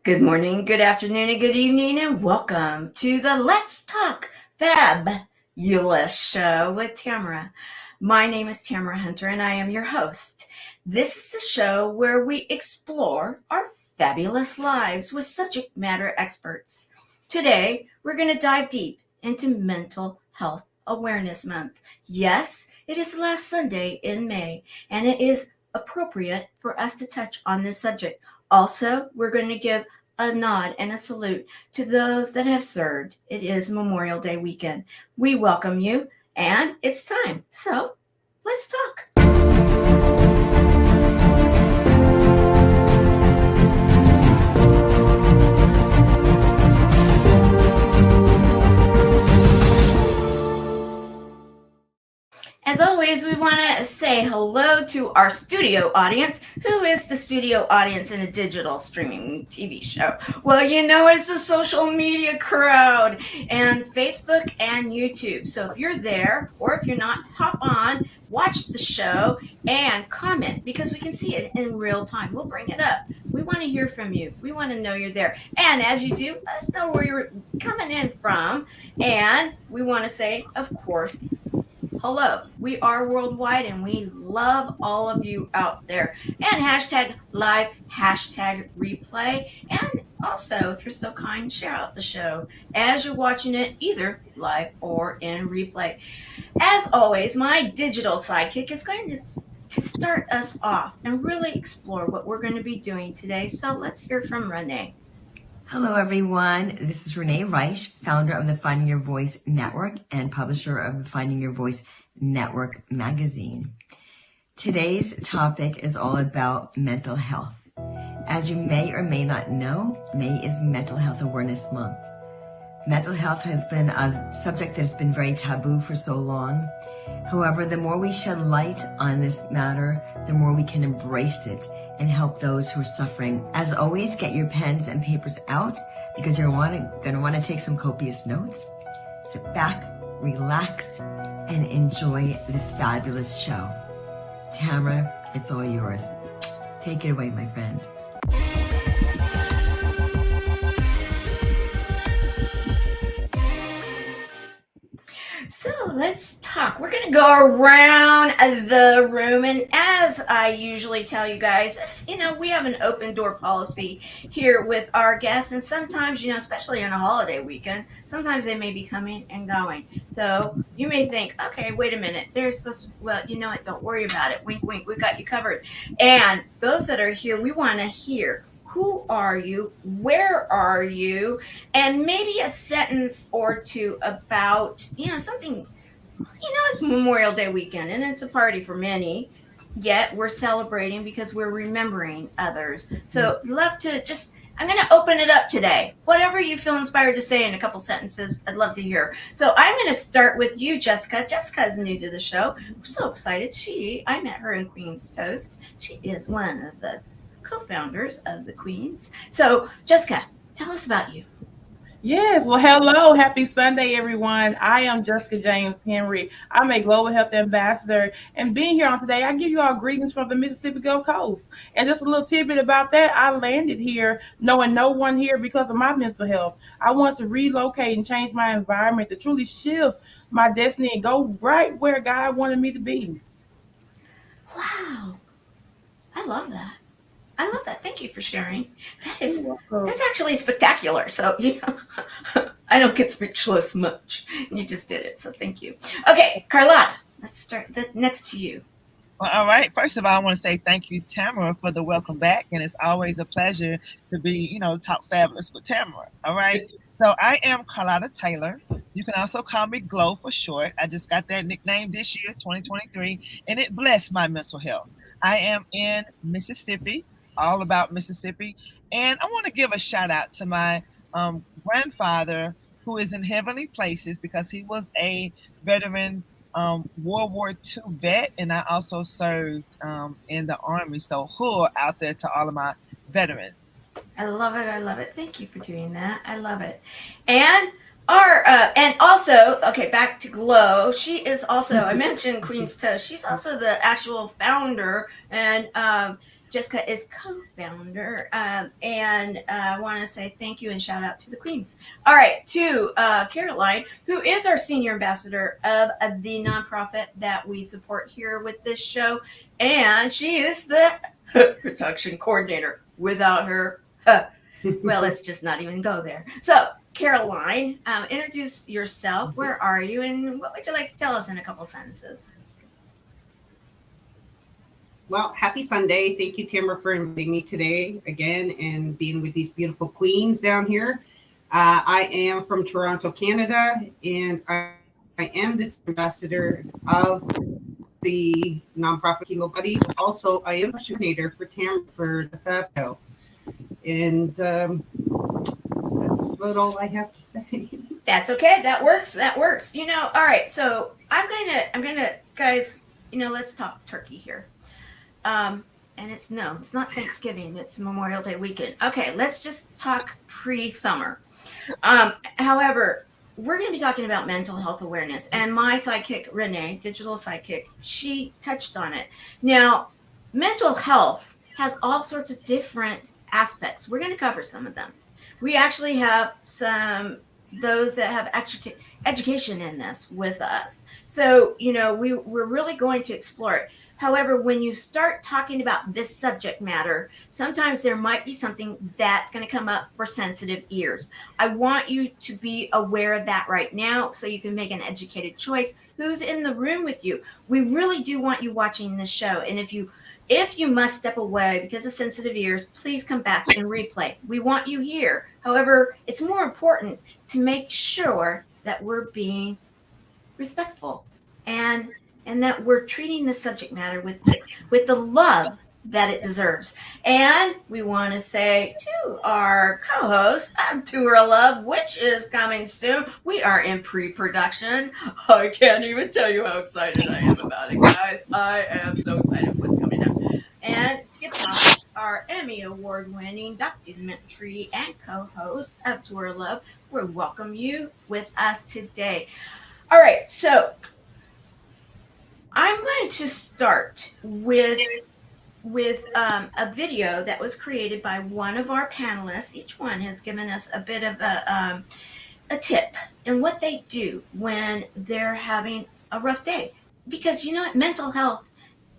Good morning, good afternoon, and good evening, and welcome to the Let's Talk Fabulous show with Tamara. My name is Tamara Hunter, and I am your host. This is a show where we explore our fabulous lives with subject matter experts. Today, we're going to dive deep into Mental Health Awareness Month. Yes, it is the last Sunday in May, and it is appropriate for us to touch on this subject. Also, we're going to give a nod and a salute to those that have served. It is Memorial Day weekend. We welcome you, and it's time. So let's talk. As always, we want to say hello to our studio audience. Who is the studio audience in a digital streaming TV show? Well, it's the social media crowd and Facebook and YouTube. So if you're there or if you're not, hop on, watch the show, and comment because we can see it in real time. We'll bring it up. We want to hear from you. We want to know you're there. And as you do, let us know where you're coming in from. And we want to say, of course, hello. We are worldwide and we love all of you out there. And hashtag live, hashtag replay. And also, if you're so kind, share out the show as you're watching it, either live or in replay. As always, my digital sidekick is going to start us off and really explore what we're going to be doing today. So let's hear from Renee. Hello, everyone. This is Renee Reisch, founder of the Finding Your Voice Network and publisher of the Finding Your Voice Network magazine. Today's topic is all about mental health. As you may or may not know, May is Mental Health Awareness Month. Mental health has been a subject that's been very taboo for so long. However, the more we shed light on this matter, the more we can embrace it and help those who are suffering. As always, get your pens and papers out because you're going to want to take some copious notes. Sit back, relax, and enjoy this fabulous show. Tamara, it's all yours. Take it away, my friend. So let's talk. We're going to go around the room. And as I usually tell you guys, we have an open door policy here with our guests. And sometimes, especially on a holiday weekend, sometimes they may be coming and going. So you may think, okay, wait a minute. They're supposed to, well, you know what? Don't worry about it. Wink, wink. We got you covered. And those that are here, we want to hear. Who are you? Where are you? And maybe a sentence or two about, something, it's Memorial Day weekend and it's a party for many, yet we're celebrating because we're remembering others. So love to I'm going to open it up today. Whatever you feel inspired to say in a couple sentences, I'd love to hear. So I'm going to start with you, Jessica. Jessica is new to the show. We're so excited. I met her in Queen's Toast. She is one of the co-founders of the Queens. So, Jessica, tell us about you. Yes, well, hello. Happy Sunday, everyone. I am Jessica James Henry. I'm a Global Health Ambassador. And being here on today, I give you all greetings from the Mississippi Gulf Coast. And just a little tidbit about that, I landed here knowing no one here because of my mental health. I want to relocate and change my environment to truly shift my destiny and go right where God wanted me to be. Wow. I love that. Thank you for sharing. That's actually spectacular. So, I don't get speechless much. You just did it. So thank you. Okay, Carlotta, let's start. That's next to you. Well, all right. First of all, I want to say thank you, Tamara, for the welcome back. And it's always a pleasure to be, talk fabulous with Tamara. All right. So I am Carlotta Taylor. You can also call me Glow for short. I just got that nickname this year, 2023, and it blessed my mental health. I am in Mississippi, all about Mississippi. And I want to give a shout out to my grandfather who is in heavenly places because he was a veteran World War II vet, and I also served in the Army. So who out there to all of my veterans. I love it. Thank you for doing that. I love it. And and also, okay, back to Glow. She is also, I mentioned Queen's Toast. She's also the actual founder and Jessica is co-founder, and I want to say thank you and shout out to the queens. All right, to Caroline, who is our senior ambassador of the nonprofit that we support here with this show, and she is the production coordinator. Without her, well, let's just not even go there. So, Caroline, introduce yourself. Where are you, and what would you like to tell us in a couple sentences? Well, happy Sunday. Thank you, Tamara, for inviting me today again and being with these beautiful queens down here. I am from Toronto, Canada, and I am the ambassador of the nonprofit Chemo Buddies. Also, I am a coordinator for Tamara for the Fab Show. And that's about all I have to say. That's okay. That works. You know, all right. So I'm gonna, guys, you know, let's talk turkey here. And it's not Thanksgiving, it's Memorial Day weekend. Okay, let's just talk pre-summer. However, we're going to be talking about mental health awareness, and my sidekick, Renee, digital sidekick, she touched on it. Now, mental health has all sorts of different aspects. We're going to cover some of them. We actually have those that have education in this with us. So, you know, we're really going to explore it. However, when you start talking about this subject matter, sometimes there might be something that's going to come up for sensitive ears. I want you to be aware of that right now so you can make an educated choice. Who's in the room with you? We really do want you watching this show. And if you must step away because of sensitive ears, please come back and replay. We want you here. However, it's more important to make sure that we're being respectful and that we're treating the subject matter with the love that it deserves. And we want to say to our co-host of Tour of Love, which is coming soon. We are in pre-production. I can't even tell you how excited I am about it, guys. I am so excited what's coming up. And Skip Thomas, our Emmy Award-winning documentary and co-host of Tour of Love, we welcome you with us today. All right, so I'm going to start with a video that was created by one of our panelists. Each one has given us a bit of a tip in what they do when they're having a rough day. Because you know what? Mental health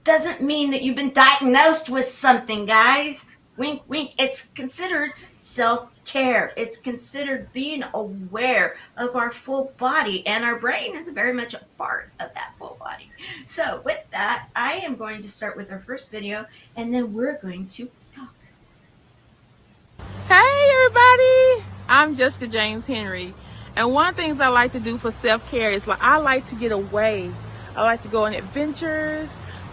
doesn't mean that you've been diagnosed with something, guys. Wink, wink. It's considered self-care. It's considered being aware of our full body, and our brain is very much a part of that full body. So with that, I am going to start with our first video, and then we're going to talk. Hey everybody, I'm Jessica James Henry, and one of the things I like to do for self-care is I like to get away. I like to go on adventures,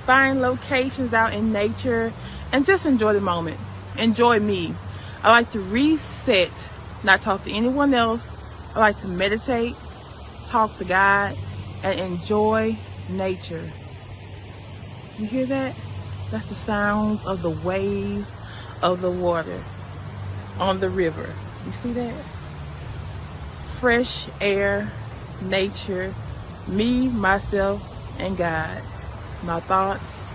find locations out in nature, and just enjoy the moment. Enjoy me. I like to reset, not talk to anyone else. I like to meditate, talk to God, and enjoy nature. You hear that? That's the sound of the waves of the water on the river. You see that? Fresh air, nature, me, myself, and God. My thoughts.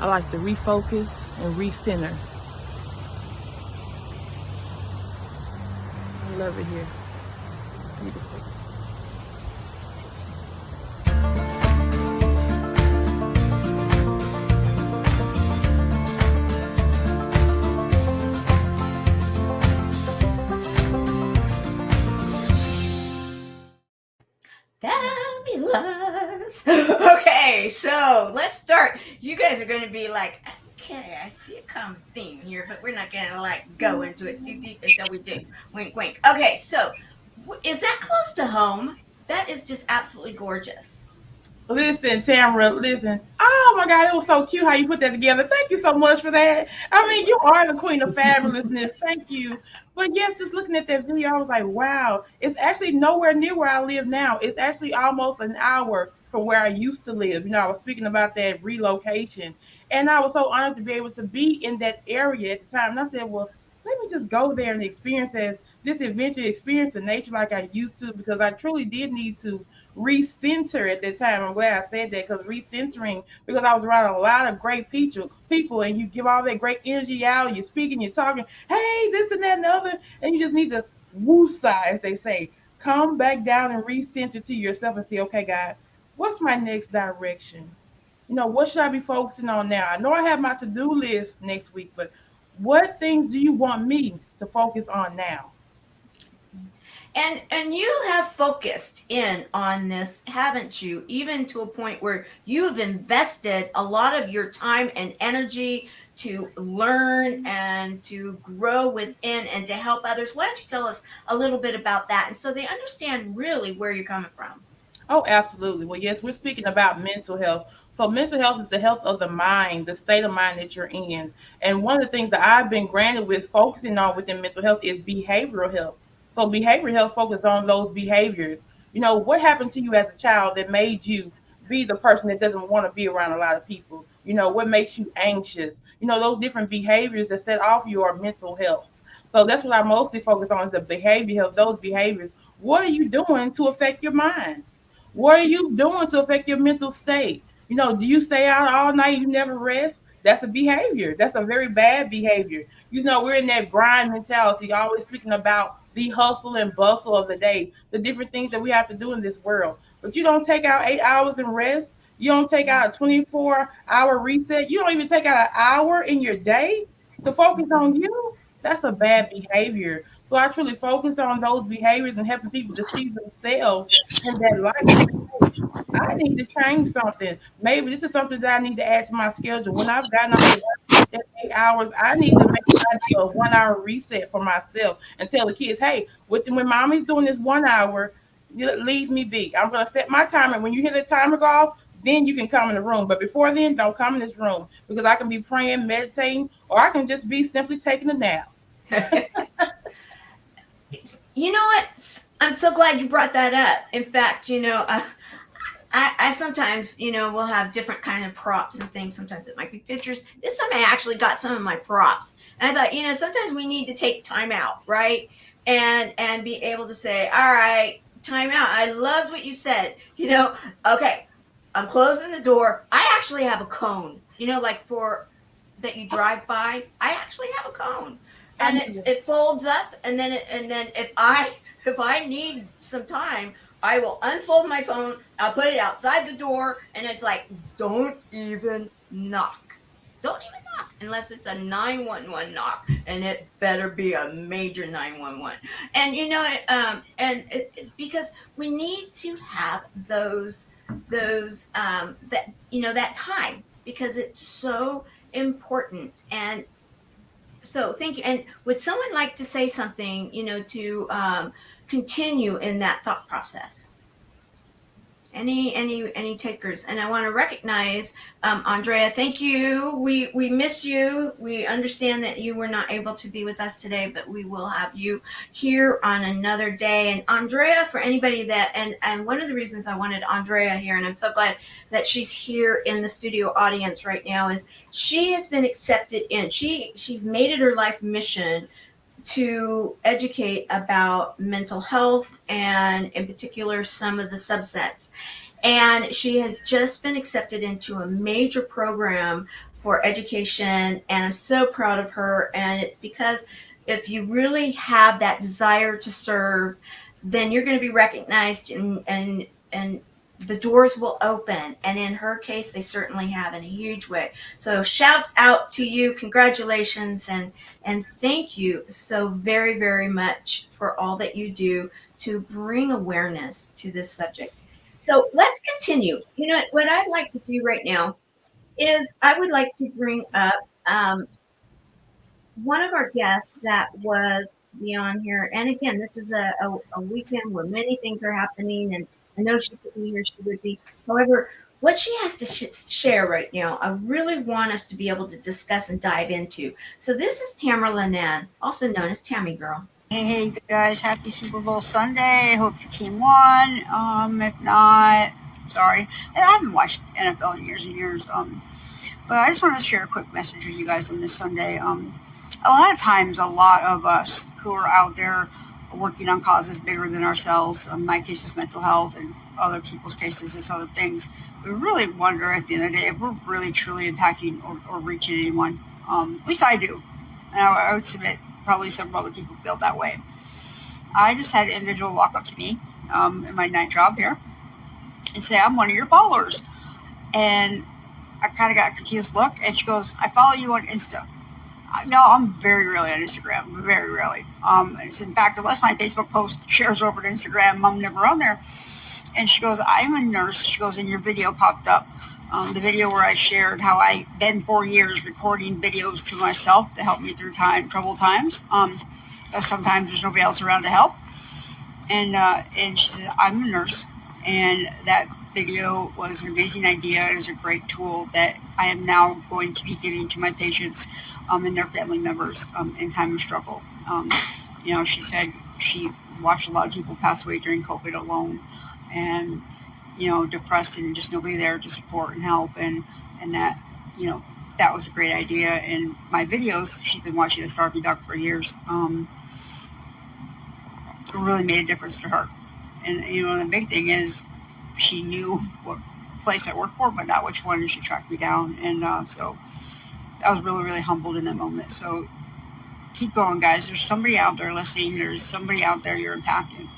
I like to refocus and recenter. I love it here. Beautiful. Fabulous. Okay, so let's start. You guys are going to be like, okay, I see a common theme here, but we're not going to go into it too deep until we do. Wink, wink. Okay, so is that close to home? That is just absolutely gorgeous. Listen, Tamara, listen. Oh my God, it was so cute how you put that together. Thank you so much for that. I mean, you are the queen of fabulousness. Thank you. But yes, just looking at that video, I was like, wow, it's actually nowhere near where I live now. It's actually almost an hour from where I used to live. You know, I was speaking about that relocation. And I was so honored to be able to be in that area at the time. And I said, well, let me just go there and experience this adventure, experience the nature like I used to, because I truly did need to recenter at that time. I'm glad I said that, because recentering, because I was around a lot of great people, and you give all that great energy out. You're speaking, you're talking, hey, this and that and the other, and you just need to woosah, as they say, come back down and recenter to yourself and say, okay, God, what's my next direction? What should I be focusing on now? I know I have my to-do list next week, but what things do you want me to focus on now? And you have focused in on this, haven't you? Even to a point where you've invested a lot of your time and energy to learn and to grow within and to help others. Why don't you tell us a little bit about that, and so they understand really where you're coming from? Oh, absolutely. Well, yes, we're speaking about mental health. So, mental health is the health of the mind, the state of mind that you're in. And one of the things that I've been granted with focusing on within mental health is behavioral health. So, behavioral health focuses on those behaviors. What happened to you as a child that made you be the person that doesn't want to be around a lot of people? What makes you anxious? Those different behaviors that set off your mental health. So, that's what I mostly focus on, is the behavior health, those behaviors. What are you doing to affect your mind? What are you doing to affect your mental state? Do you stay out all night? You never rest? That's a behavior. That's a very bad behavior. We're in that grind mentality, always speaking about the hustle and bustle of the day, the different things that we have to do in this world. But you don't take out 8 hours and rest. You don't take out a 24-hour reset. You don't even take out an hour in your day to focus on you. That's a bad behavior. So I truly focus on those behaviors and helping people to see themselves in that light and say, hey, I need to change something. Maybe this is something that I need to add to my schedule. When I've gotten off of that 8 hours, I need to make my day a 1 hour reset for myself and tell the kids, hey, when mommy's doing this 1 hour, leave me be. I'm going to set my timer. When you hear the timer go off, then you can come in the room. But before then, don't come in this room, because I can be praying, meditating, or I can just be simply taking a nap. You know what? I'm so glad you brought that up. In fact, I sometimes, will have different kind of props and things. Sometimes it might be pictures. This time I actually got some of my props. And I thought, sometimes we need to take time out, right? And be able to say, all right, time out. I loved what you said. Okay, I'm closing the door. I actually have a cone, like for that you drive by. I actually have a cone. And it folds up, and then if I need some time, I will unfold my phone. I'll put it outside the door, and it's like, don't even knock. Don't even knock unless it's a 911 knock, and it better be a major 911. And because we need to have those that time, because it's so important. And so thank you. And would someone like to say something, to continue in that thought process? Any takers? And I want to recognize Andrea. Thank you. We miss you. We understand that you were not able to be with us today, but we will have you here on another day. And Andrea, for anybody that and one of the reasons I wanted Andrea here, and I'm so glad that she's here in the studio audience right now, is she has been accepted in. She's made it her life mission to educate about mental health, and in particular some of the subsets. And she has just been accepted into a major program for education, and I'm so proud of her. And it's because if you really have that desire to serve, then you're going to be recognized, and the doors will open. And in her case, they certainly have, in a huge way. So shouts out to you. Congratulations. And thank you so very, very much for all that you do to bring awareness to this subject. So let's continue. What I'd like to do right now is I would like to bring up one of our guests that was to be on here. And again, this is a weekend where many things are happening, and I know she couldn't be here, she would be. However, what she has to share right now, I really want us to be able to discuss and dive into. So this is Tamara Linnan, also known as Tammy Girl. Hey guys, happy Super Bowl Sunday. Hope your team won. If not, sorry. I haven't watched NFL in years and years. But I just wanted to share a quick message with you guys on this Sunday. A lot of times, a lot of us who are out there working on causes bigger than ourselves. In my case, it's mental health, and other people's cases, it's other things. We really wonder at the end of the day if we're really truly impacting or reaching anyone. At least I do. And I would submit probably several other people feel that way. I just had an individual walk up to me in my night job here and say, I'm one of your followers. And I kind of got a confused look, and she goes, I follow you on Insta. No, I'm very rarely on Instagram, very rarely. It's in fact, unless my Facebook post shares over to Instagram, I'm never on there. And she goes, I'm a nurse. She goes, and your video popped up. The video where I shared how I been 4 years recording videos to myself to help me through troubled times. Sometimes there's nobody else around to help. And she said, I'm a nurse. And that video was an amazing idea. It is a great tool that I am now going to be giving to my patients and their family members in time of struggle. She said she watched a lot of people pass away during COVID alone, and depressed, and just nobody there to support and help, and that that was a great idea. And my videos, she's been watching the Starving Duck for years, really made a difference to her. And the big thing is she knew what place I worked for, but not which one, and she tracked me down. And so I was really, really humbled in that moment. So keep going, guys. There's somebody out there listening. There's somebody out there you're impacting.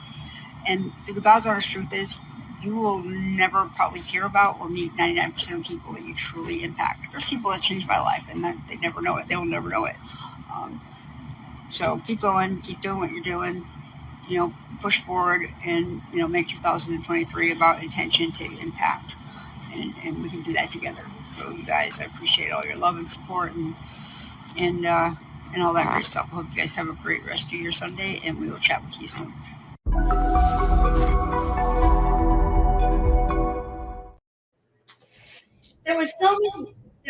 And the God's honest truth is, you will never probably hear about or meet 99% of people that you truly impact. There's people that changed my life, and that they never know it. They will never know it. So keep going. Keep doing what you're doing. Push forward, and make 2023 about intention to impact, and we can do that together. So you guys, I appreciate all your love and support, and all that great stuff. I hope you guys have a great rest of your Sunday, and we will chat with you soon. There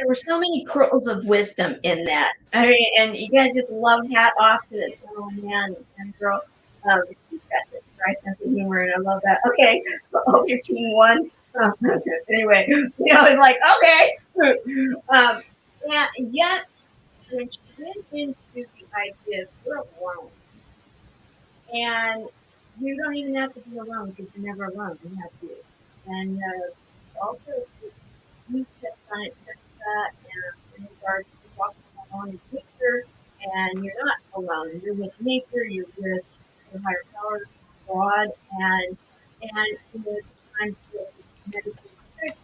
were so many pearls of wisdom in that. I mean, and you guys just love hat off to the man and girl. She's got such a dry sense of humor, and I love that. Okay, I hope your team won. Anyway, it's like, okay. And yet, when she went into the idea, we're alone. And you don't even have to be alone, because you're never alone. You have to. And also, we kept on it in regards to walking alone in nature, and you're not alone. You're with nature, you're with the higher power, God, and it's time to meditate.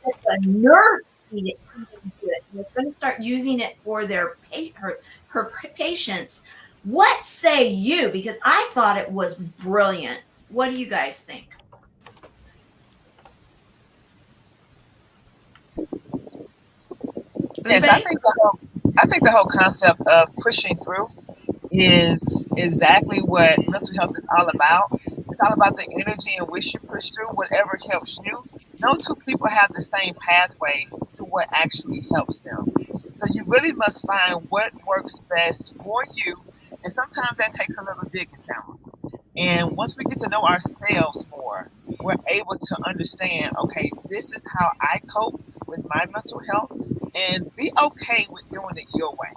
The nurse needed to do it. They're going to start using it for her patients. What say you? Because I thought it was brilliant. What do you guys think? Yes, I think the whole concept of pushing through is exactly what mental health is all about. It's all about the energy in which you push through whatever helps you. No two people have the same pathway to what actually helps them. So you really must find what works best for you. And sometimes that takes a little digging down. And once we get to know ourselves more, we're able to understand, okay, this is how I cope with my mental health, and be okay with doing it your way.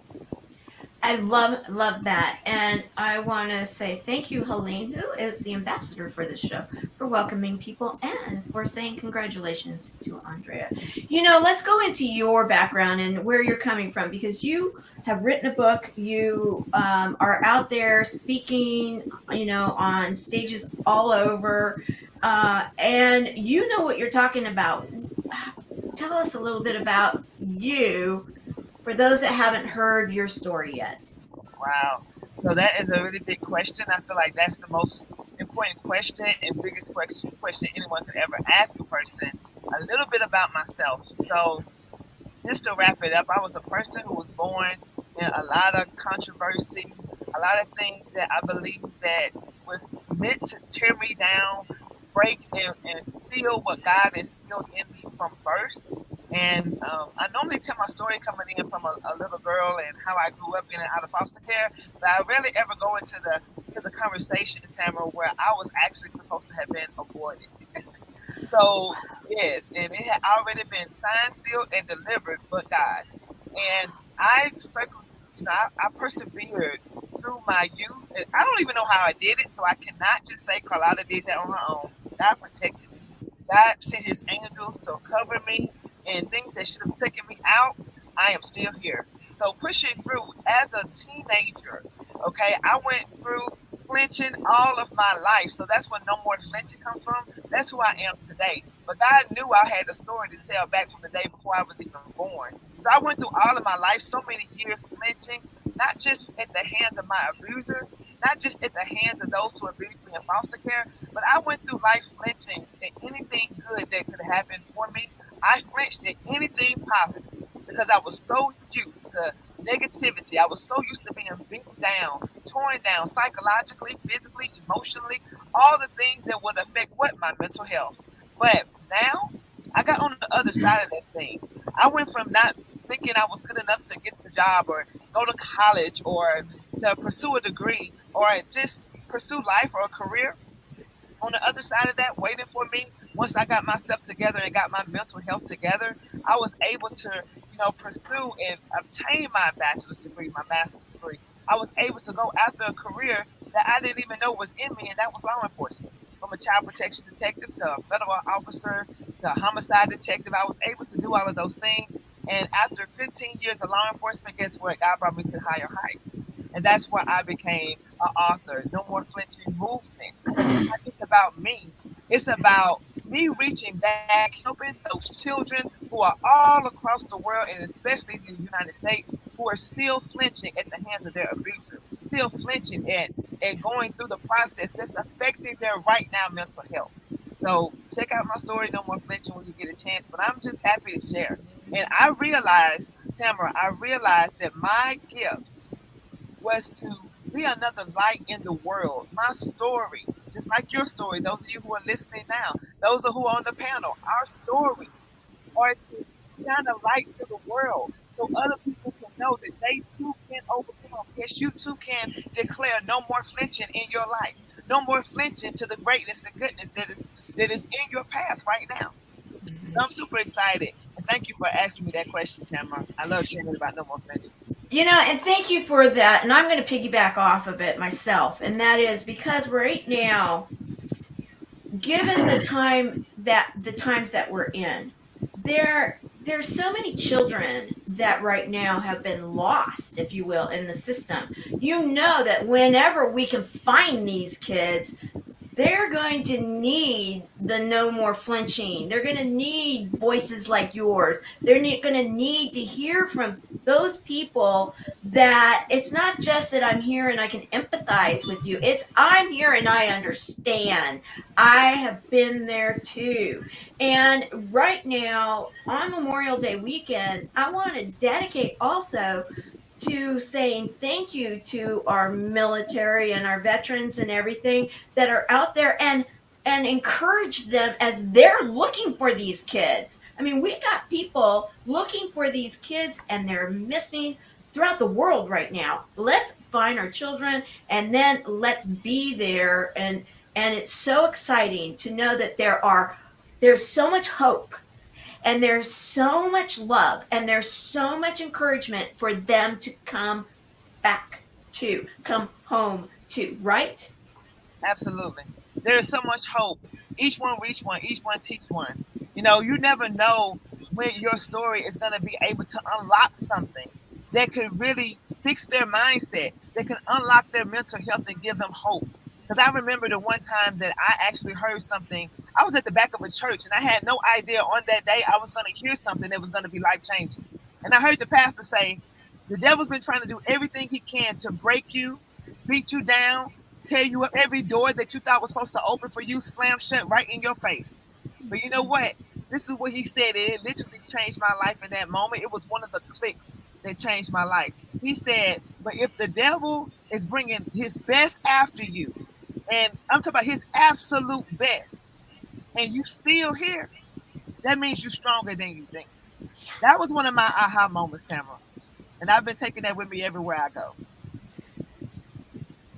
I love that. And I want to say thank you, Helene, who is the ambassador for this show, for welcoming people and for saying congratulations to Andrea. Let's go into your background and where you're coming from, because you have written a book. You are out there speaking, on stages all over, and you know what you're talking about. Tell us a little bit about you, for those that haven't heard your story yet. Wow. So that is a really big question. I feel like that's the most important question and biggest question anyone could ever ask a person. A little bit about myself. So just to wrap it up, I was a person who was born in a lot of controversy, a lot of things that I believe that was meant to tear me down, break and steal what God instilled in me from birth. And I normally tell my story coming in from a little girl and how I grew up in and out of foster care, but I rarely ever go into the conversation, Tamara, where I was actually supposed to have been aborted. So yes, and it had already been signed, sealed, and delivered, but God. And I persevered through my youth. And I don't even know how I did it, so I cannot just say Carlotta did that on her own. God protected me. God sent his angels to cover me, and things that should have taken me out, I am still here. So pushing through as a teenager, okay, I went through flinching all of my life. So that's where No More Flinching comes from. That's who I am today. But God knew I had a story to tell back from the day before I was even born. So I went through all of my life, so many years flinching, not just at the hands of my abuser, not just at the hands of those who abused me in foster care, but I went through life flinching at anything good that could happen for me. I flinched at anything positive because I was so used to negativity. I was so used to being beaten down, torn down psychologically, physically, emotionally, all the things that would affect what? My mental health. But now I got on the other side of that thing. I went from not thinking I was good enough to get the job or go to college or to pursue a degree or just pursue life or a career. On the other side of that, waiting for me, once I got myself together and got my mental health together, I was able to, pursue and obtain my bachelor's degree, my master's degree. I was able to go after a career that I didn't even know was in me, and that was law enforcement. From a child protection detective to a federal officer to a homicide detective, I was able to do all of those things. And after 15 years of law enforcement, guess what? God brought me to higher heights. And that's where I became an author. No More Flinching movement. It's not just about me. It's about me reaching back, helping those children who are all across the world, and especially in the United States, who are still flinching at the hands of their abuser, still flinching at going through the process that's affecting their right now mental health. So check out my story, No More Flinching, when you get a chance. But I'm just happy to share. And I realized, Tamara, that my gift was to be another light in the world. My story, just like your story, those of you who are listening now, those who are on the panel, our story are to shine a light to the world so other people can know that they too can overcome. Yes, you too can declare no more flinching in your life. No more flinching to the greatness and goodness that is in your path right now. So I'm super excited. And thank you for asking me that question, Tamara. I love sharing about no more flinching. And thank you for that. And I'm going to piggyback off of it myself. And that is because right now, given the times that we're in, there's so many children that right now have been lost, if you will, in the system. You know that whenever we can find these kids, they're going to need the no more flinching. They're going to need voices like yours. They're going to need to hear from those people that it's not just that I'm here and I can empathize with you. It's I'm here and I understand. I have been there too. And right now on Memorial Day weekend, I want to dedicate also to saying thank you to our military and our veterans and everything that are out there and encourage them as they're looking for these kids. I mean, we got people looking for these kids and they're missing throughout the world right now. Let's find our children and then let's be there. And it's so exciting to know that there's so much hope. And there's so much love and there's so much encouragement for them to come back to, come home to, right? Absolutely. There is so much hope. Each one reach one, each one teach one. You never know when your story is going to be able to unlock something that could really fix their mindset, that can unlock their mental health and give them hope. Because I remember the one time that I actually heard something. I was at the back of a church and I had no idea on that day I was going to hear something that was going to be life changing. And I heard the pastor say, the devil's been trying to do everything he can to break you, beat you down, tear you up. Every door that you thought was supposed to open for you, slam shut right in your face. But you know what? This is what he said. It literally changed my life in that moment. It was one of the clicks that changed my life. He said, but if the devil is bringing his best after you, and I'm talking about his absolute best, and you still here, that means you're stronger than you think. Yes. That was one of my aha moments, Tamara. And I've been taking that with me everywhere I go.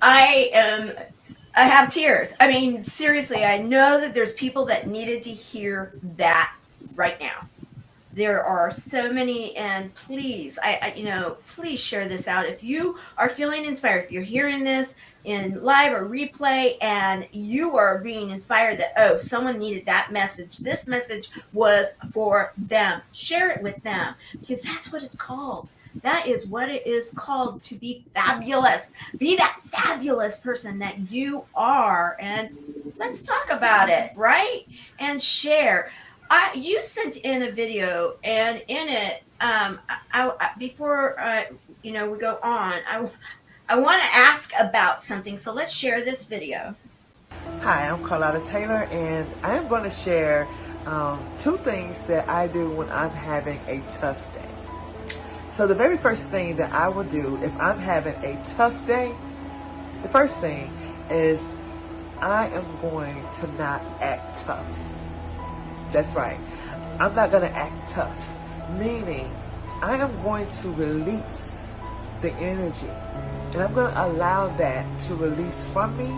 I have tears. I mean, seriously, I know that there's people that needed to hear that right now. There are so many, and please, please share this out. If you are feeling inspired, if you're hearing this in live or replay and you are being inspired that, oh, someone needed that message, this message was for them, share it with them, because that's what it's called. That is what it is called, to be fabulous. Be that fabulous person that you are. And let's talk about it, right? And share. You sent in a video, and in it, before we go on, I want to ask about something. So let's share this video. Hi, I'm Carlotta Taylor, and I am going to share 2 things that I do when I'm having a tough day. So the very first thing that I will do if I'm having a tough day, the first thing is I am going to not act tough. That's right. I'm not going to act tough, meaning I am going to release the energy, and I'm going to allow that to release from me.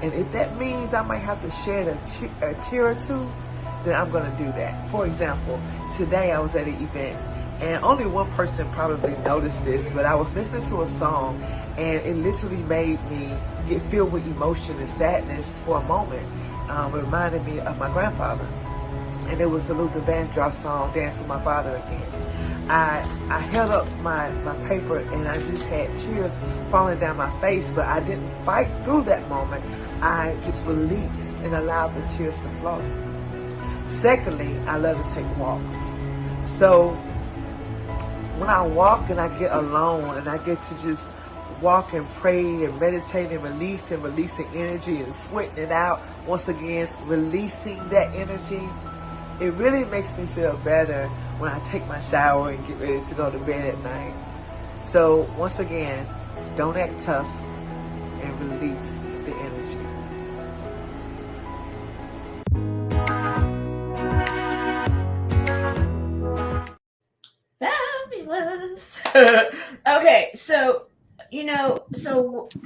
And if that means I might have to shed a tear or two, then I'm going to do that. For example, today I was at an event, and only one person probably noticed this, but I was listening to a song, and it literally made me get filled with emotion and sadness for a moment. It reminded me of my grandfather. And it was the Luther Vandross song, Dance With My Father Again. I held up my paper, and I just had tears falling down my face, but I didn't fight through that moment. I just released and allowed the tears to flow. Secondly, I love to take walks. So when I walk and I get alone and I get to just walk and pray and meditate and releasing energy and sweating it out, once again, releasing that energy, it really makes me feel better when I take my shower and get ready to go to bed at night. So once again, don't act tough and release the energy. Fabulous. Okay, so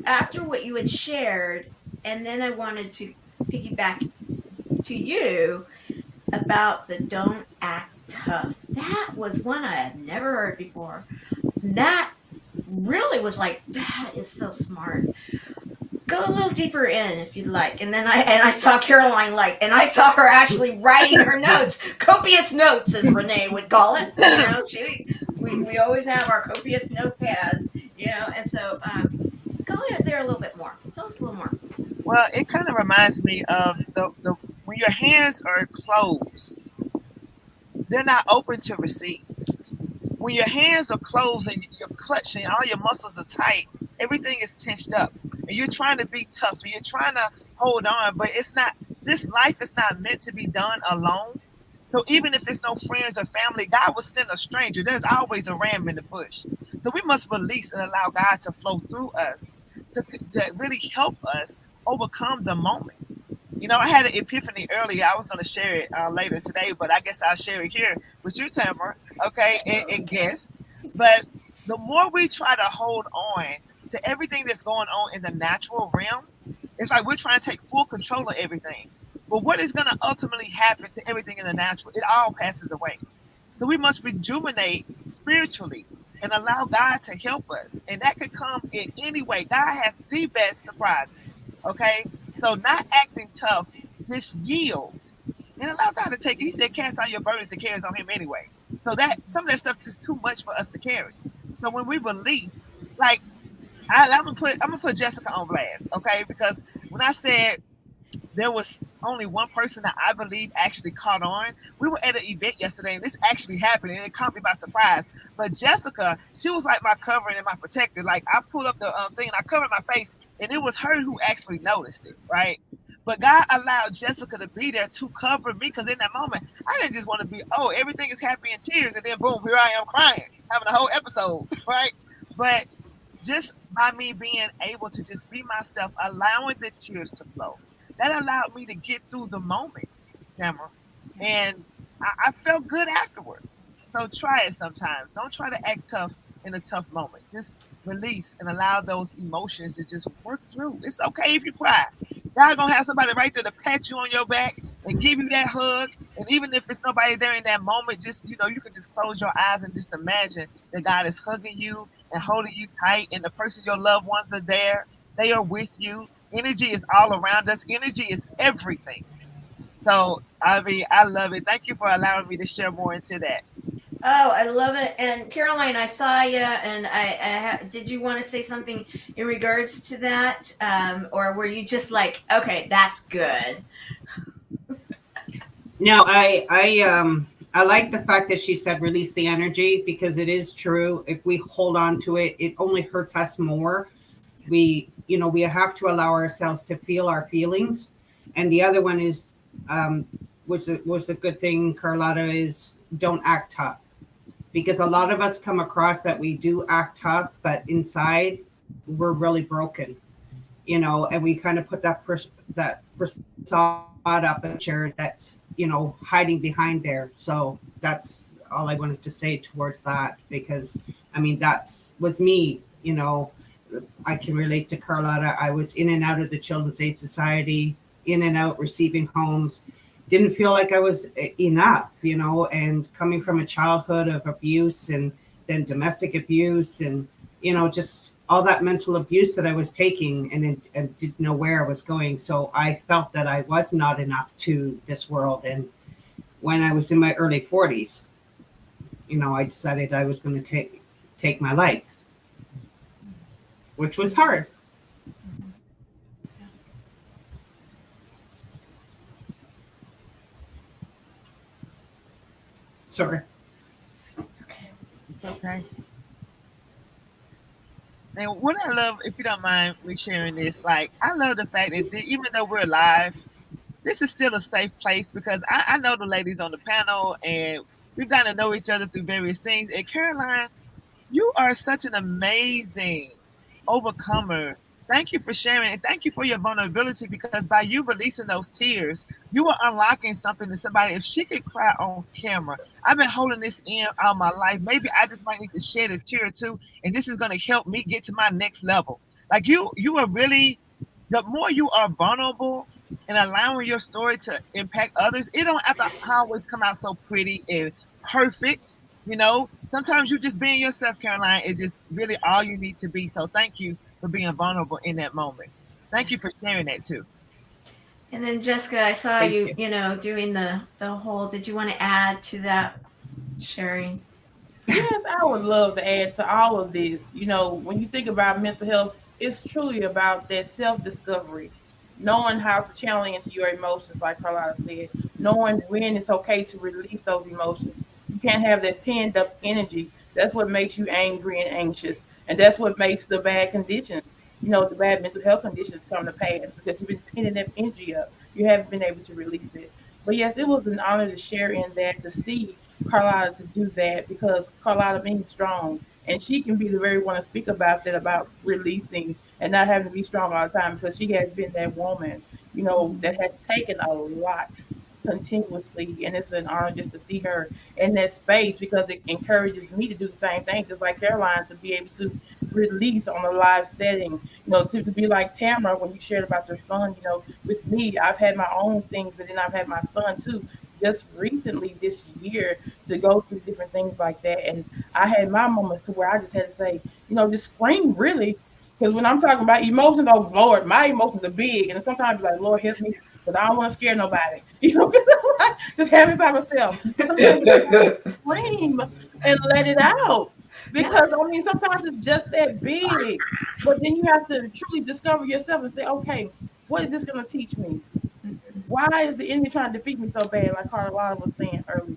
after what you had shared, and then I wanted to piggyback to you about the don't act tough. That was one I had never heard before. That really was like, that is so smart. Go a little deeper in if you'd like. And then I saw Caroline and I saw her actually writing her notes, copious notes, as Renee would call it. We always have our copious notepads, and so go ahead there a little bit more. Tell us a little more. Well, it kind of reminds me of the when your hands are closed, they're not open to receive. When your hands are closed and you're clutching, all your muscles are tight, everything is tensed up, and you're trying to be tough and you're trying to hold on, but it's not. This life is not meant to be done alone. So even if it's no friends or family, God will send a stranger. There's always a ram in the bush. So we must release and allow God to flow through us to really help us overcome the moment. I had an epiphany earlier. I was going to share it later today, but I guess I'll share it here with you, Tamara, okay, and guess. But the more we try to hold on to everything that's going on in the natural realm, it's like we're trying to take full control of everything. But what is going to ultimately happen to everything in the natural? It all passes away. So we must rejuvenate spiritually and allow God to help us. And that could come in any way. God has the best surprises, okay? So not acting tough, just yield and allow God to take it. He said, cast all your burdens and cares on him anyway. So that some of that stuff is just too much for us to carry. So when we release, like I'm gonna put Jessica on blast, okay? Because when I said there was only one person that I believe actually caught on, we were at an event yesterday and this actually happened and it caught me by surprise. But Jessica, she was like my covering and my protector. Like I pulled up the thing and I covered my face, and it was her who actually noticed it, right? But God allowed Jessica to be there to cover me, because in that moment, I didn't just want to be, oh, everything is happy and cheers, and then boom, here I am crying, having a whole episode, right? But just by me being able to just be myself, allowing the tears to flow, that allowed me to get through the moment, Tamara. And I felt good afterwards. So try it sometimes. Don't try to act tough in a tough moment. Just release and allow those emotions to just work through. It's okay if you cry. God gonna have somebody right there to pat you on your back and give you that hug And even if it's nobody there in that moment, just, you can just close your eyes and just imagine that God is hugging you and holding you tight, and the person, your loved ones, are there. They are with you. Energy is all around us. Energy is everything. So, I mean, I love it. Thank you for allowing me to share more into that. Oh, I love it. And Caroline, I saw you, and did you want to say something in regards to that, or were you just like, okay, that's good? No, I like the fact that she said release the energy, because it is true. If we hold on to it, it only hurts us more. We have to allow ourselves to feel our feelings. And the other one is, was a good thing, Carlotta, is don't act tough. Because a lot of us come across that we do act tough, but inside we're really broken, and we kind of put that facade up a chair that's, hiding behind there. So that's all I wanted to say towards that, because I mean, was me, I can relate to Carlotta. I was in and out of the Children's Aid Society, in and out receiving homes. Didn't feel like I was enough, and coming from a childhood of abuse and then domestic abuse and, just all that mental abuse that I was taking, and didn't know where I was going. So I felt that I was not enough to this world. And when I was in my early 40s, I decided I was going to take my life, which was hard. Sorry. It's okay. It's okay. And what I love, if you don't mind me sharing this, like, I love the fact that even though we're live, this is still a safe place, because I know the ladies on the panel, and we've gotten to know each other through various things. And Caroline, you are such an amazing overcomer. Thank you for sharing, and thank you for your vulnerability, because by you releasing those tears, you are unlocking something to somebody. If she could cry on camera, I've been holding this in all my life. Maybe I just might need to shed a tear or two, and this is going to help me get to my next level. Like, you are really, the more you are vulnerable and allowing your story to impact others, it don't have to always come out so pretty and perfect. Sometimes you just being yourself, Caroline, is just really all you need to be. So thank you for being vulnerable in that moment. Thank you for sharing that too. And then Jessica, I saw Thank you, doing the whole. Did you want to add to that, sharing? Yes, I would love to add to all of this. When you think about mental health, it's truly about that self-discovery, knowing how to channel into your emotions, like Carlotta said, knowing when it's okay to release those emotions. You can't have that pent up energy. That's what makes you angry and anxious. And that's what makes the bad conditions, the bad mental health conditions come to pass, because you've been pinning that energy up. You haven't been able to release it. But yes, it was an honor to share in that, to see Carlotta to do that, because Carlotta being strong, and she can be the very one to speak about that, about releasing and not having to be strong all the time, because she has been that woman, that has taken a lot continuously, and it's an honor just to see her in that space, because it encourages me to do the same thing, just like Caroline, to be able to release on a live setting, to be like Tamara when you shared about your son. With me, I've had my own things, and then I've had my son too, just recently this year, to go through different things like that. And I had my moments to where I just had to say, just scream, really. Because when I'm talking about emotions, oh Lord, my emotions are big. And sometimes I'm like, Lord, help me, because I don't want to scare nobody. Because I'm like, just have me by myself. But sometimes I scream and let it out. Because sometimes it's just that big. But then you have to truly discover yourself and say, okay, what is this going to teach me? Why is the enemy trying to defeat me so bad, like Carlotta was saying earlier?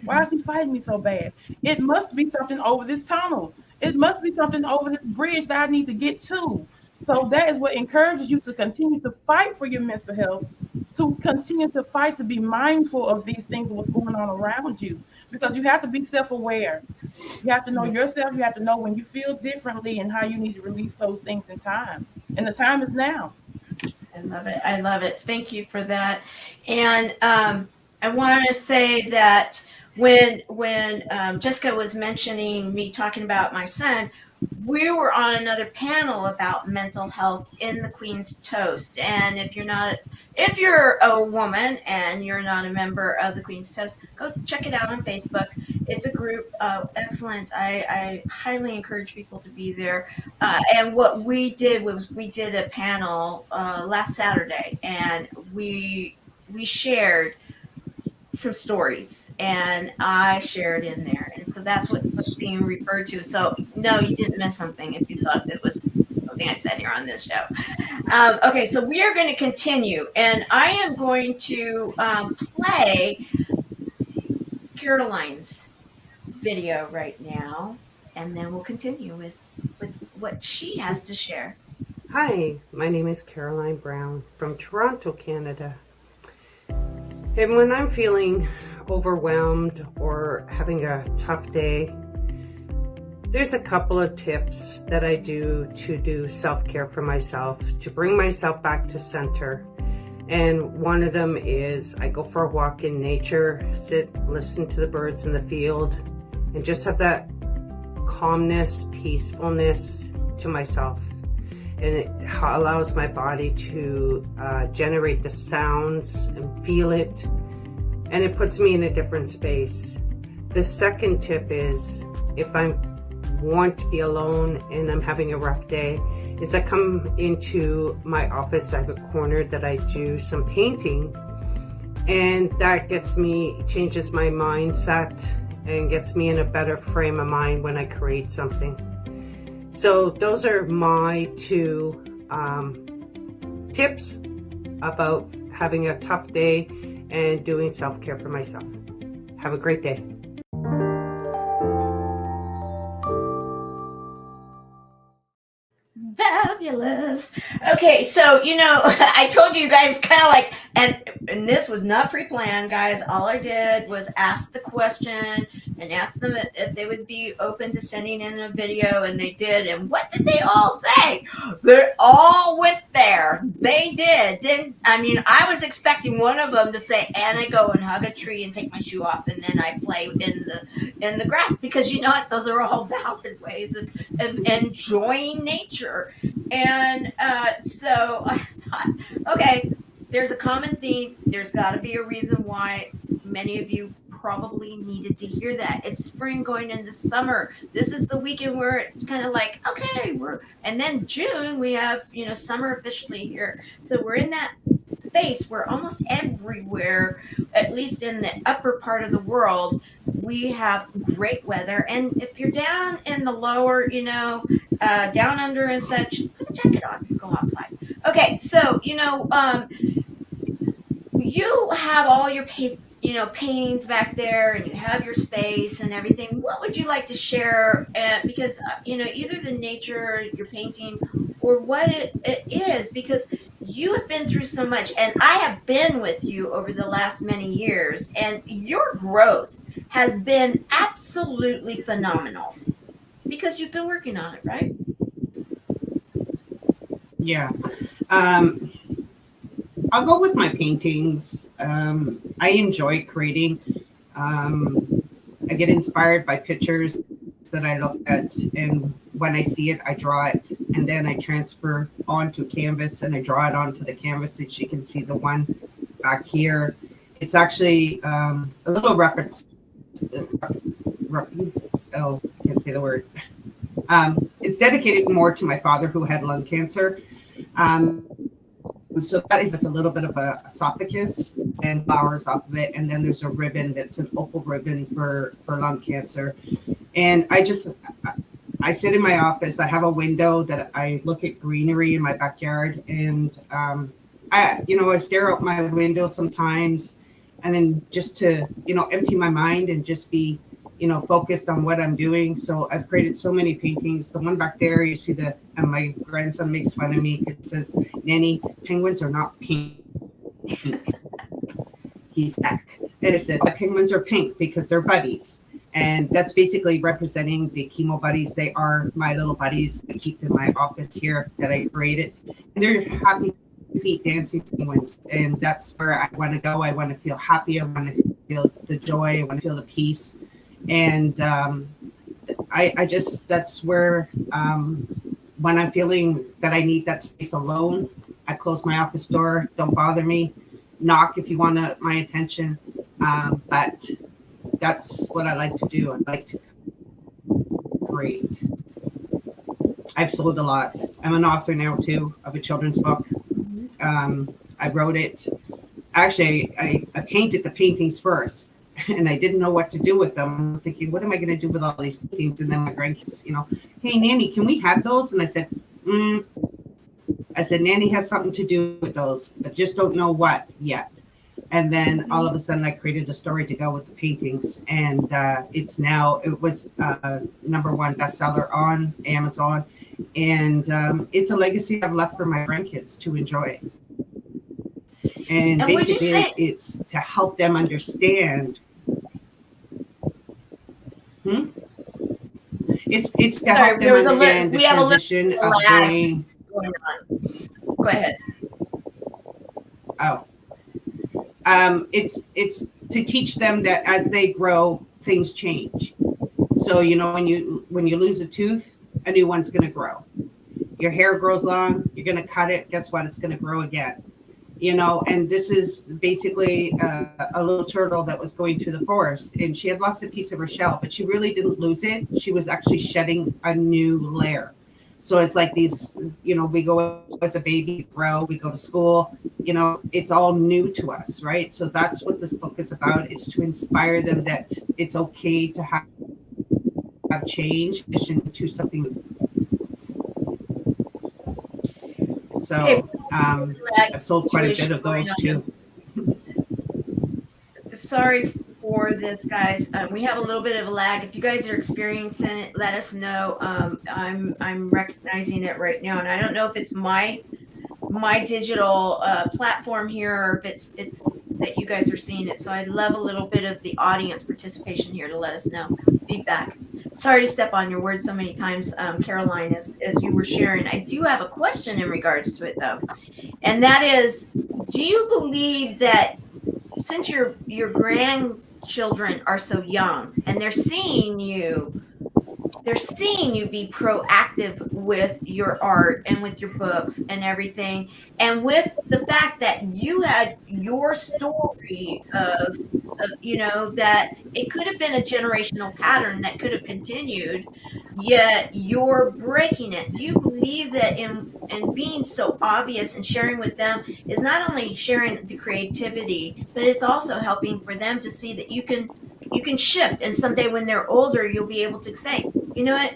Why is he fighting me so bad? It must be something over this tunnel. It must be something over this bridge that I need to get to. So that is what encourages you to continue to fight for your mental health, to continue to fight, to be mindful of these things, what's going on around you, because you have to be self-aware. You have to know yourself. You have to know when you feel differently and how you need to release those things in time. And the time is now. I love it. I love it. Thank you for that. And I want to say that when Jessica was mentioning me talking about my son, we were on another panel about mental health in the Queen's Toast. And if you're a woman and you're not a member of the Queen's Toast, go check it out on Facebook. It's a group, excellent. I highly encourage people to be there. And what we did was we did a panel last Saturday, and we shared some stories, and I shared in there, and so that's what's being referred to. So no, you didn't miss something if you thought it was something I said here on this show. Okay, so we are going to continue, and I am going to play Caroline's video right now, and then we'll continue with what she has to share. Hi, my name is Caroline Brown from Toronto, Canada. And when I'm feeling overwhelmed or having a tough day, there's a couple of tips that I do to do self-care for myself, to bring myself back to center. And one of them is I go for a walk in nature, sit, listen to the birds in the field, and just have that calmness, peacefulness to myself. And it allows my body to generate the sounds and feel it, and it puts me in a different space. The second tip is, if I want to be alone and I'm having a rough day, is I come into my office. I have a corner that I do some painting, and that changes my mindset and gets me in a better frame of mind when I create something. So those are my two tips about having a tough day and doing self-care for myself. Have a great day. Fabulous. Okay, so I told you guys kind of like, and this was not pre-planned, guys. All I did was ask the question and ask them if they would be open to sending in a video, and they did. And what did they all say? They all went there. They did. I was expecting one of them to say, and I go and hug a tree and take my shoe off, and then I play in the grass, because you know what? Those are all valid ways of enjoying nature. And so I thought, okay, there's a common theme. There's got to be a reason why many of you probably needed to hear that. It's spring going into summer. This is the weekend where it's kind of like, okay, and then June we have, summer officially here. So we're in that space where almost everywhere, at least in the upper part of the world, we have great weather. And if you're down in the lower, down under and such, put a jacket on, go outside. Okay, so you have all your paintings back there, and you have your space and everything. What would you like to share? Because either the nature, your painting, or what it is, because you have been through so much, and I have been with you over the last many years, and your growth has been absolutely phenomenal because you've been working on it, right? Yeah. I'll go with my paintings. I enjoy creating. I get inspired by pictures that I look at, and when I see it, I draw it, and then I transfer onto canvas and I draw it onto the canvas, that you can see the one back here. It's actually a little reference. Oh, I can't say the word. It's dedicated more to my father, who had lung cancer. So that is just a little bit of a esophagus and flowers off of it. And then there's a ribbon that's an opal ribbon for lung cancer. And I sit in my office. I have a window that I look at greenery in my backyard. And, I stare out my window sometimes, and then just to, empty my mind and just be, focused on what I'm doing. So I've created so many paintings. The one back there, you see my grandson makes fun of me. It says, "Nanny, penguins are not pink." He's back. And it said, "Penguins are pink because they're buddies." And that's basically representing the chemo buddies. They are my little buddies that keep in my office here that I created. And they're happy feet dancing penguins. And that's where I want to go. I want to feel happy. I want to feel the joy. I want to feel the peace. And I just, that's where, when I'm feeling that I need that space alone, I close my office door. Don't bother me. Knock if you want my attention. But that's what I like to do. I like to create. I've sold a lot. I'm an author now too of a children's book. I wrote it. Actually, I painted the paintings first, and I didn't know what to do with them. I was thinking, what am I going to do with all these paintings? And then my grandkids, hey, Nanny, can we have those? And I said, Nanny has something to do with those, but just don't know what yet. And then all of a sudden I created a story to go with the paintings. And it was #1 bestseller on Amazon. And it's a legacy I've left for my grandkids to enjoy. And basically it's to help them understand. It's to help them understand the transition of going on. Go ahead. It's to teach them that as they grow, things change. So when you lose a tooth, a new one's going to grow. Your hair grows long, you're going to cut it. Guess what? It's going to grow again. And this is basically a little turtle that was going through the forest, and she had lost a piece of her shell, but she really didn't lose it. She was actually shedding a new layer. So it's like these, we go as a baby, grow, we go to school, it's all new to us, right? So that's what this book is about. It's to inspire them that it's okay to have change into something new. So I've sold quite a bit of those too. Sorry for this, guys. We have a little bit of a lag. If you guys are experiencing it, let us know. I'm recognizing it right now, and I don't know if it's my digital platform here or if it's that you guys are seeing it. So I'd love a little bit of the audience participation here to let us know. Feedback. Sorry to step on your words so many times, Caroline, as you were sharing. I do have a question in regards to it, though, and that is, do you believe that since your grandchildren are so young and they're seeing you be proactive with your art and with your books and everything, and with the fact that you had your story of that it could have been a generational pattern that could have continued, yet you're breaking it. Do you believe that in being so obvious and sharing with them is not only sharing the creativity, but it's also helping for them to see that you can shift, and someday when they're older, you'll be able to say, you know what,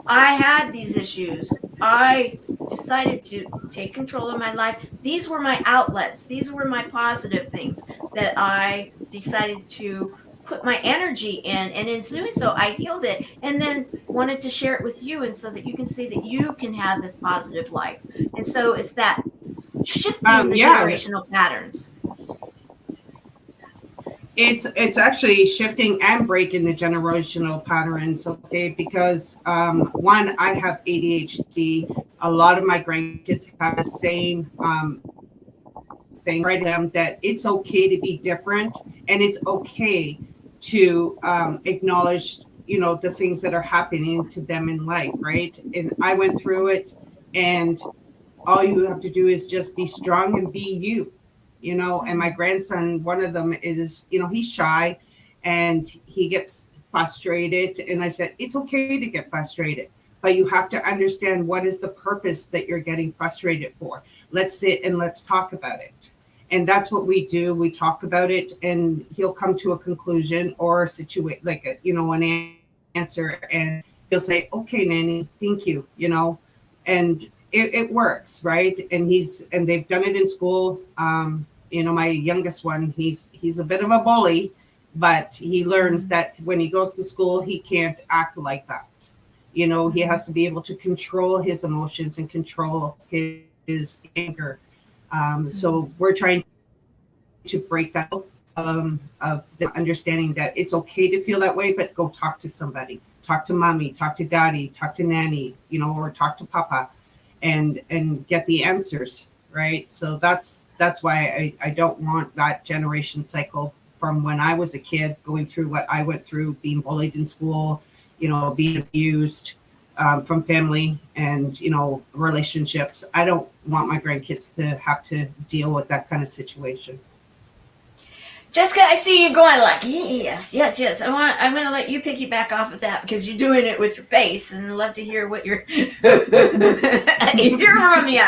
I had these issues. I decided to take control of my life. These were my outlets. These were my positive things that I decided to put my energy in. And in doing so, I healed it and then wanted to share it with you. And so that you can see that you can have this positive life. And so it's that shifting the generational patterns. It's actually shifting and breaking the generational patterns, okay? Because one, I have ADHD. A lot of my grandkids have the same thing, right? That it's okay to be different, and it's okay to acknowledge, the things that are happening to them in life, right? And I went through it, and all you have to do is just be strong and be you. And my grandson, one of them is, he's shy and he gets frustrated. And I said, it's okay to get frustrated, but you have to understand what is the purpose that you're getting frustrated for. Let's sit and let's talk about it. And that's what we do. We talk about it, and he'll come to a conclusion or an answer, and he'll say, okay, Nanny, thank you, and it works, right? And they've done it in school. My youngest one, he's a bit of a bully, but he learns that when he goes to school, he can't act like that. He has to be able to control his emotions and control his anger. So we're trying to break that of the understanding that it's okay to feel that way, but go talk to somebody, talk to mommy, talk to daddy, talk to nanny, or talk to papa. And get the answers, right? So that's why I don't want that generation cycle from when I was a kid going through what I went through, being bullied in school, being abused from family and, relationships. I don't want my grandkids to have to deal with that kind of situation. Jessica, I see you going like, yes. I'm going to let you piggyback off of that because you're doing it with your face, and I'd love to hear what you're hear from you.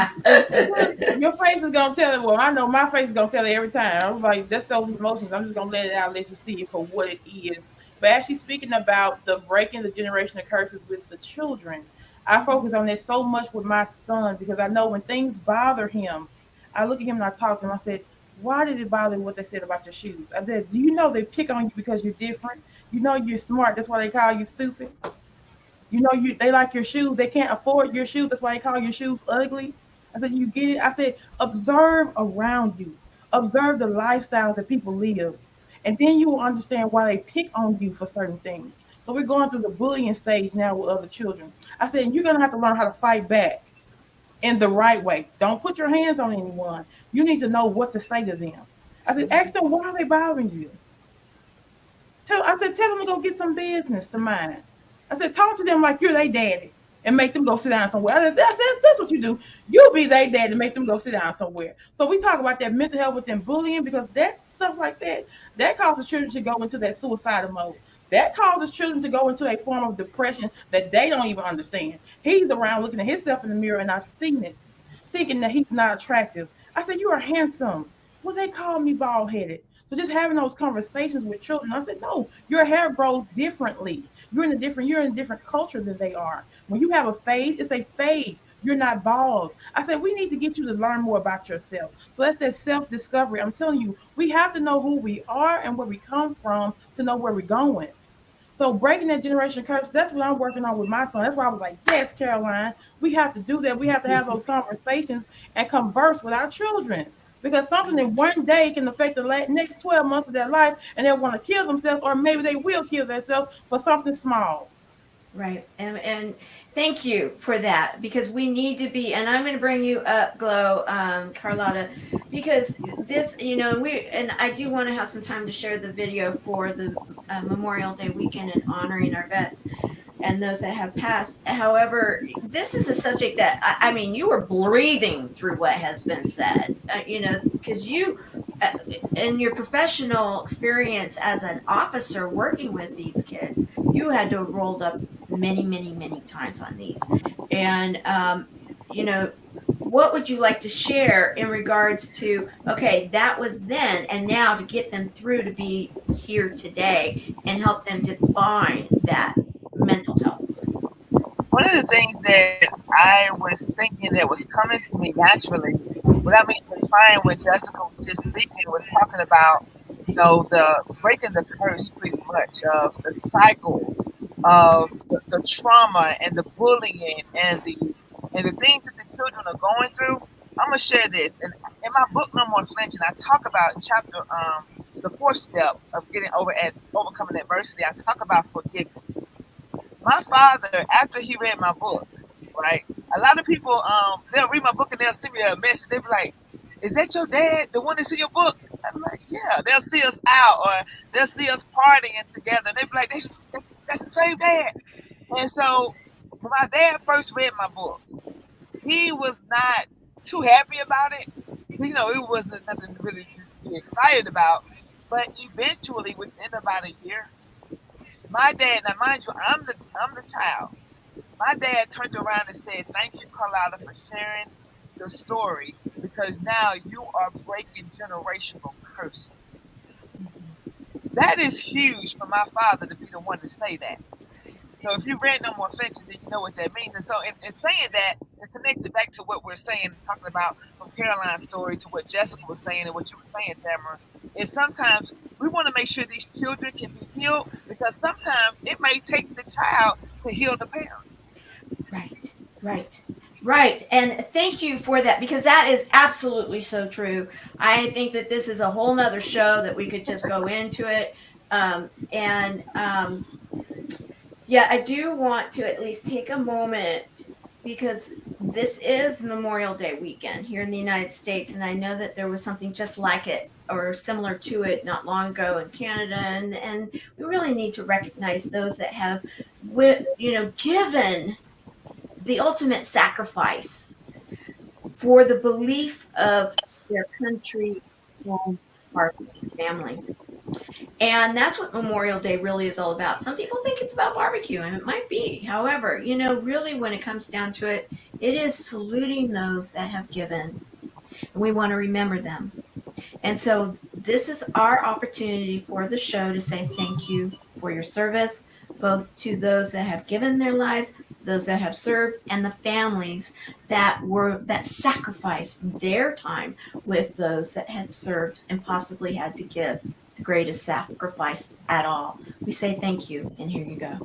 Your face is gonna tell it. Well, I know my face is gonna tell it every time. I'm like, that's those emotions. I'm just gonna let it out, let you see it for what it is. But actually, speaking about the breaking the generational curses with the children, I focus on that so much with my son because I know when things bother him, I look at him and I talk to him. I said, why did it bother you what they said about your shoes? I said, do you know they pick on you because you're different? You know you're smart. That's why they call you stupid. You know they like your shoes. They can't afford your shoes. That's why they call your shoes ugly. I said, you get it? I said, observe around you. Observe the lifestyle that people live. And then you will understand why they pick on you for certain things. So we're going through the bullying stage now with other children. I said, you're going to have to learn how to fight back in the right way. Don't put your hands on anyone. You need to know what to say to them. I said, ask them, why are they bothering you? Tell them to go get some business to mind. I said, talk to them like you're their daddy and make them go sit down somewhere. I said, that's what you do. You be their daddy and make them go sit down somewhere. So we talk about that mental health within bullying because that stuff like that causes children to go into that suicidal mode. That causes children to go into a form of depression that they don't even understand. He's around looking at himself in the mirror, and I've seen it, thinking that he's not attractive. I said, you are handsome. Well, they call me bald-headed. So just having those conversations with children, I said, no, your hair grows differently. You're in a different culture than they are. When you have a fade, it's a fade. You're not bald. I said, we need to get you to learn more about yourself. So that's that self-discovery. I'm telling you, we have to know who we are and where we come from to know where we're going. So breaking that generation curse, that's what I'm working on with my son. That's why I was like, yes, Caroline, we have to do that. We have to have those conversations and converse with our children. Because something in one day can affect the next 12 months of their life, and they'll want to kill themselves, or maybe they will kill themselves for something small. Right. And thank you for that, because we need to be, and I'm going to bring you up, Glow, Carlotta, because this, and I do want to have some time to share the video for the Memorial Day weekend and honoring our vets and those that have passed. However, this is a subject that, I mean, you are breathing through what has been said, because you, in your professional experience as an officer working with these kids, you had to have rolled up many, many, many times on these. And, what would you like to share in regards to, okay, that was then, and now to get them through to be here today and help them define that mental health? One of the things that I was thinking that was coming to me naturally, without me define what Jessica was just speaking, was talking about, the breaking the curse pretty much of the cycle of the trauma and the bullying and the things that the children are going through. I'm gonna share this, and in my book No More Flinching, I talk about in chapter the fourth step of overcoming adversity. I talk about forgiveness. My father, after he read my book, right? A lot of people they'll read my book and they'll send me a message. They'll be like, "Is that your dad, the one that's in your book?" I'm like, "Yeah." They'll see us out or they'll see us partying together. They'll be like, "That's the same dad." And so when my dad first read my book, he was not too happy about it. It wasn't nothing really to be excited about. But eventually, within about a year, my dad, now mind you, I'm the child. My dad turned around and said, "Thank you, Carlotta, for sharing the story, because now you are breaking generational curses." That is huge for my father to be the one to say that. So if you read No More Flinching, then you know what that means. And so in saying that, to connect it back to what we're saying, talking about from Caroline's story to what Jessica was saying and what you were saying, Tamara, is sometimes we want to make sure these children can be healed, because sometimes it may take the child to heal the parent. Right. And thank you for that, because that is absolutely so true. I think that this is a whole nother show that we could just go into it. Yeah, I do want to at least take a moment, because this is Memorial Day weekend here in the United States, and I know that there was something just like it or similar to it not long ago in Canada, and we really need to recognize those that have, given the ultimate sacrifice for the belief of their country and our family. And that's what Memorial Day really is all about. Some people think it's about barbecue, and it might be. However, really when it comes down to it, it is saluting those that have given. And we want to remember them. And so this is our opportunity for the show to say thank you for your service, both to those that have given their lives, those that have served, and the families that sacrificed their time with those that had served and possibly had to give the greatest sacrifice at all. We say thank you, and here you go.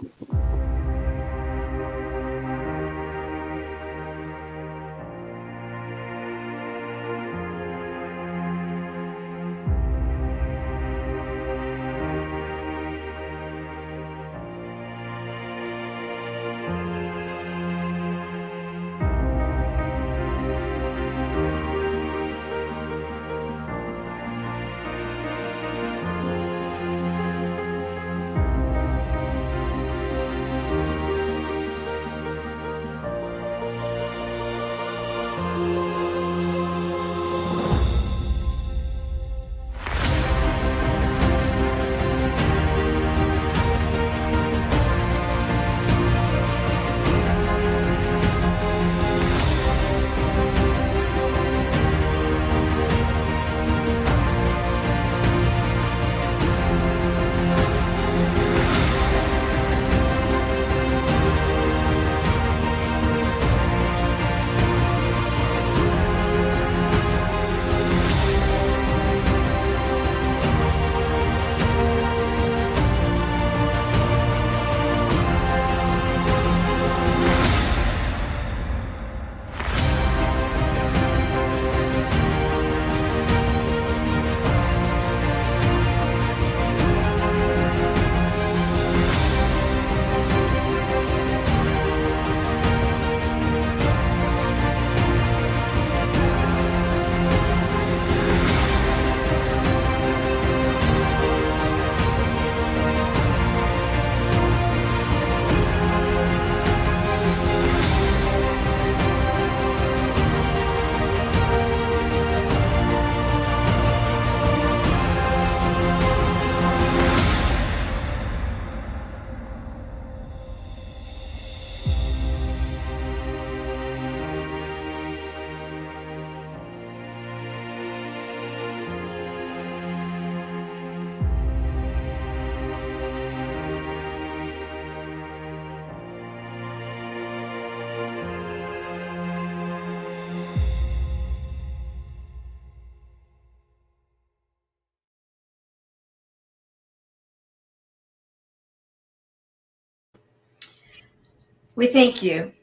We thank you.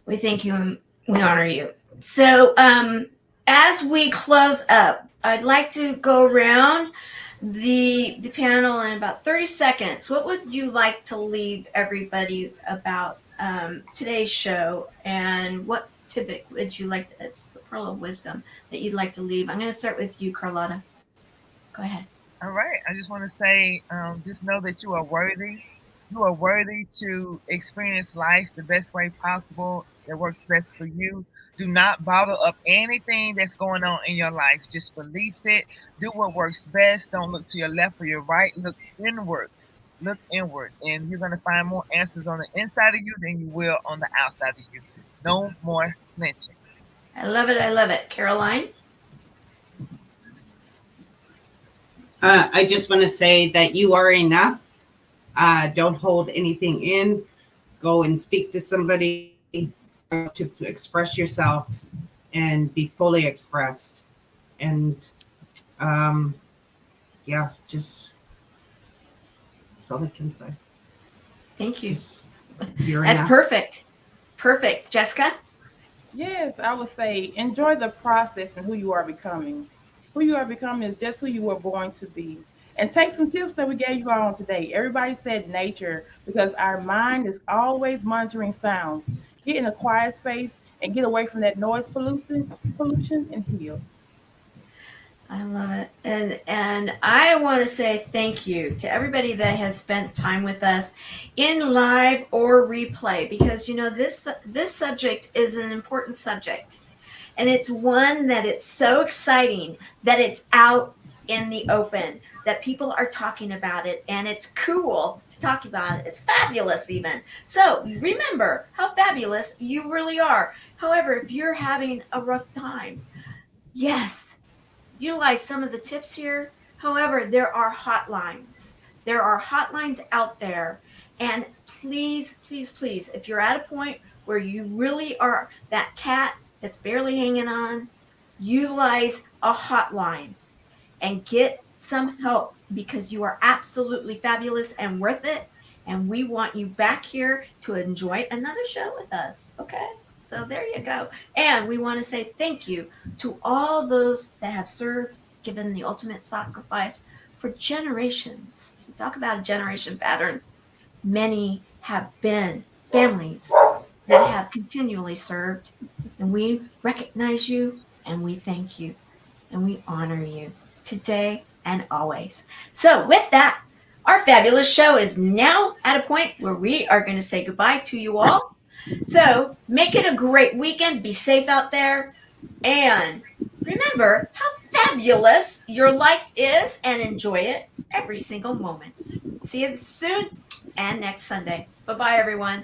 We thank you and we honor you. So, as we close up, I'd like to go around the panel in about 30 seconds. What would you like to leave everybody about today's show, and what tidbit would you like to, pearl of wisdom that you'd like to leave? I'm going to start with you, Carlotta. Go ahead. All right. I just want to say, just know that you are worthy. You are worthy to experience life the best way possible that works best for you. Do not bottle up anything that's going on in your life. Just release it. Do what works best. Don't look to your left or your right. Look inward. Look inward. And you're going to find more answers on the inside of you than you will on the outside of you. No more flinching. I love it. I love it. Caroline? I just want to say that you are enough. Don't hold anything in. Go and speak to somebody to express yourself and be fully expressed. And yeah, just that's all I can say. Thank you. You're That's enough. perfect. Perfect. Jessica? Yes, I would say enjoy the process and who you are becoming. Who you are becoming is just who you were born to be. And take some tips that we gave you all on today. Everybody said nature, because our mind is always monitoring sounds. Get in a quiet space and get away from that noise pollution and heal. I love it. And I want to say thank you to everybody that has spent time with us in live or replay, because this subject is an important subject. And it's one that it's so exciting that it's out in the open, that people are talking about it, and it's cool to talk about it. It's fabulous even. So remember how fabulous you really are. However, if you're having a rough time, yes, utilize some of the tips here. However, there are hotlines. There are hotlines out there. And please, please, please, if you're at a point where you really are that cat that's barely hanging on, utilize a hotline and get some help, because you are absolutely fabulous and worth it. And we want you back here to enjoy another show with us. Okay? So there you go. And we want to say thank you to all those that have served, given the ultimate sacrifice for generations. We talk about a generation pattern. Many have been families that have continually served, and we recognize you, and we thank you, and we honor you today and always. So with that, our fabulous show is now at a point where we are going to say goodbye to you all. So make it a great weekend. Be safe out there. And remember how fabulous your life is, and enjoy it every single moment. See you soon and next Sunday. Bye-bye, everyone.